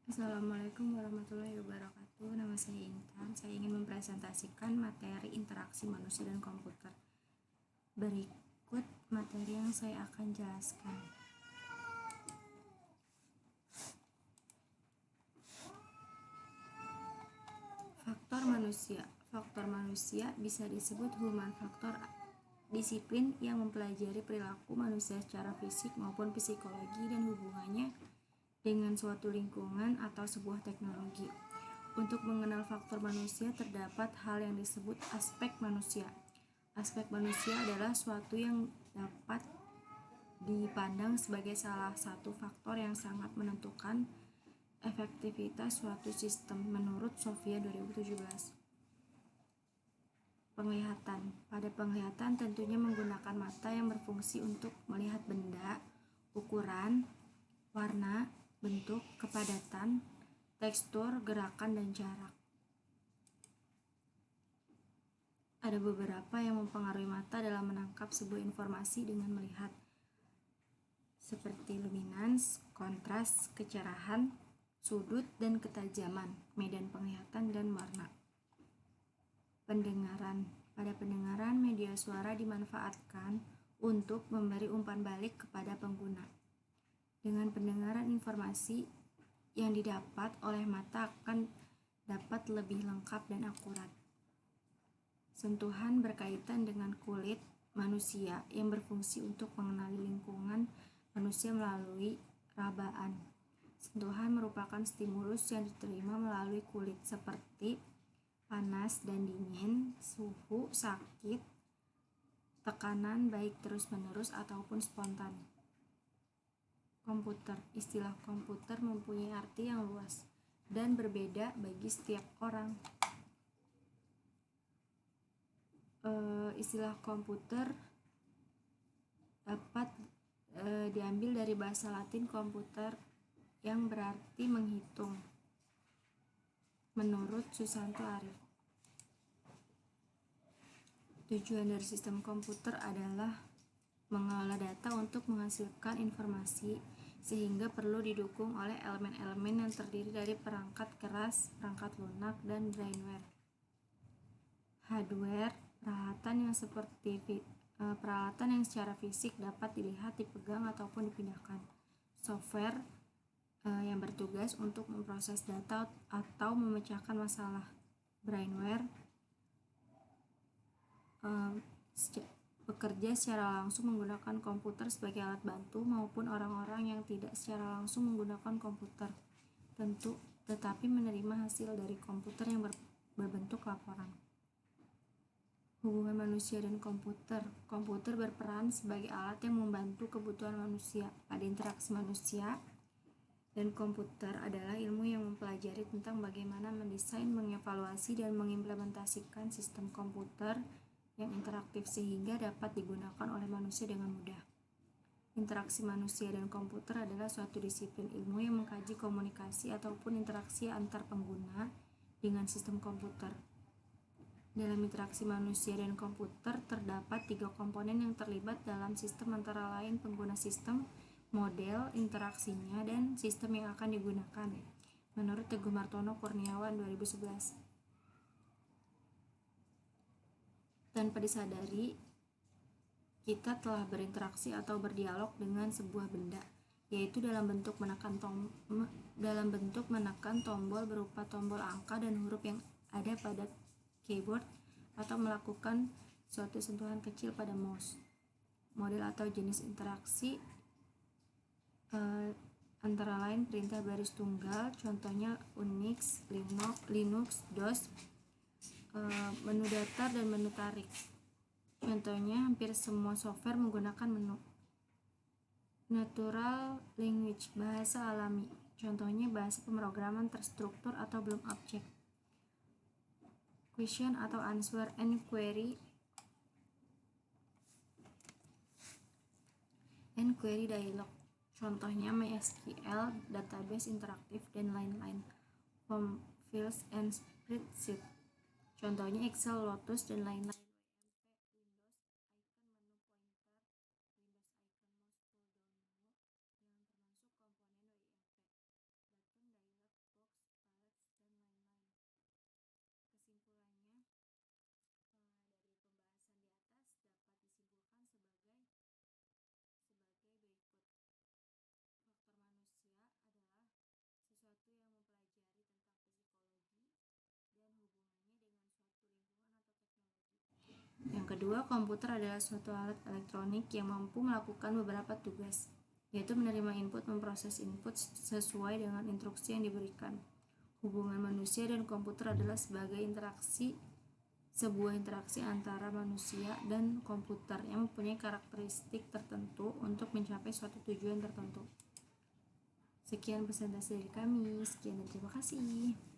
Assalamualaikum warahmatullahi wabarakatuh. Nama saya Intan. Saya ingin mempresentasikan materi interaksi manusia dan komputer. Berikut materi yang saya akan jelaskan. Faktor manusia. Faktor manusia bisa disebut human factor, disiplin yang mempelajari perilaku manusia secara fisik maupun psikologi dan hubungannya dengan suatu lingkungan atau sebuah teknologi. Untuk mengenal faktor manusia terdapat hal yang disebut aspek manusia. Aspek manusia adalah suatu yang dapat dipandang sebagai salah satu faktor yang sangat menentukan efektivitas suatu sistem menurut Sofia 2017. Penglihatan. Pada penglihatan tentunya menggunakan mata yang berfungsi untuk melihat benda, ukuran, warna, bentuk, kepadatan, tekstur, gerakan, dan jarak. Ada beberapa yang mempengaruhi mata dalam menangkap sebuah informasi dengan melihat, seperti luminans, kontras, kecerahan, sudut dan ketajaman, medan penglihatan, dan warna. Pendengaran. Pada pendengaran, media suara dimanfaatkan untuk memberi umpan balik kepada pengguna. Dengan pendengaran, informasi yang didapat oleh mata akan dapat lebih lengkap dan akurat. Sentuhan berkaitan dengan kulit manusia yang berfungsi untuk mengenali lingkungan manusia melalui rabaan. Sentuhan merupakan stimulus yang diterima melalui kulit seperti panas dan dingin, suhu, sakit, tekanan baik terus-menerus ataupun spontan. Komputer. Istilah komputer mempunyai arti yang luas dan berbeda bagi setiap orang. Istilah komputer dapat diambil dari bahasa Latin komputer yang berarti menghitung, menurut Susanto Arif. Tujuan dari sistem komputer adalah mengelola data untuk menghasilkan informasi, sehingga perlu didukung oleh elemen-elemen yang terdiri dari perangkat keras, perangkat lunak, dan brainware. Hardware, peralatan yang secara fisik dapat dilihat, dipegang, ataupun dipindahkan. Software yang bertugas untuk memproses data atau memecahkan masalah. Brainware bekerja secara langsung menggunakan komputer sebagai alat bantu maupun orang-orang yang tidak secara langsung menggunakan komputer tetapi menerima hasil dari komputer yang berbentuk laporan. Hubungan manusia dan komputer. Komputer berperan sebagai alat yang membantu kebutuhan manusia. Pada interaksi manusia dan komputer adalah ilmu yang mempelajari tentang bagaimana mendesain, mengevaluasi, dan mengimplementasikan sistem komputer yang interaktif sehingga dapat digunakan oleh manusia dengan mudah. Interaksi manusia dan komputer adalah suatu disiplin ilmu yang mengkaji komunikasi ataupun interaksi antar pengguna dengan sistem komputer. Dalam interaksi manusia dan komputer terdapat 3 komponen yang terlibat dalam sistem, antara lain pengguna sistem, model interaksinya, dan sistem yang akan digunakan, menurut Teguh Martono Kurniawan 2011. Tanpa disadari, kita telah berinteraksi atau berdialog dengan sebuah benda, yaitu dalam bentuk menekan tombol berupa tombol angka dan huruf yang ada pada keyboard, atau melakukan suatu sentuhan kecil pada mouse. Model atau jenis interaksi antara lain perintah baris tunggal, contohnya Unix, Linux, DOS, menu datar, dan menu tarik. Contohnya hampir semua software menggunakan menu. Natural language, bahasa alami, contohnya bahasa pemrograman terstruktur atau belum objek. Question atau answer and query dialog, contohnya MySQL, database interaktif, dan lain-lain. Form fields and spreadsheet, contohnya Excel, Lotus, dan lain-lain. kedua, komputer adalah suatu alat elektronik yang mampu melakukan beberapa tugas, yaitu menerima input, memproses input sesuai dengan instruksi yang diberikan. Hubungan manusia dan komputer adalah sebuah interaksi antara manusia dan komputer yang mempunyai karakteristik tertentu untuk mencapai suatu tujuan tertentu. Sekian presentasi dari kami. Sekian dan terima kasih.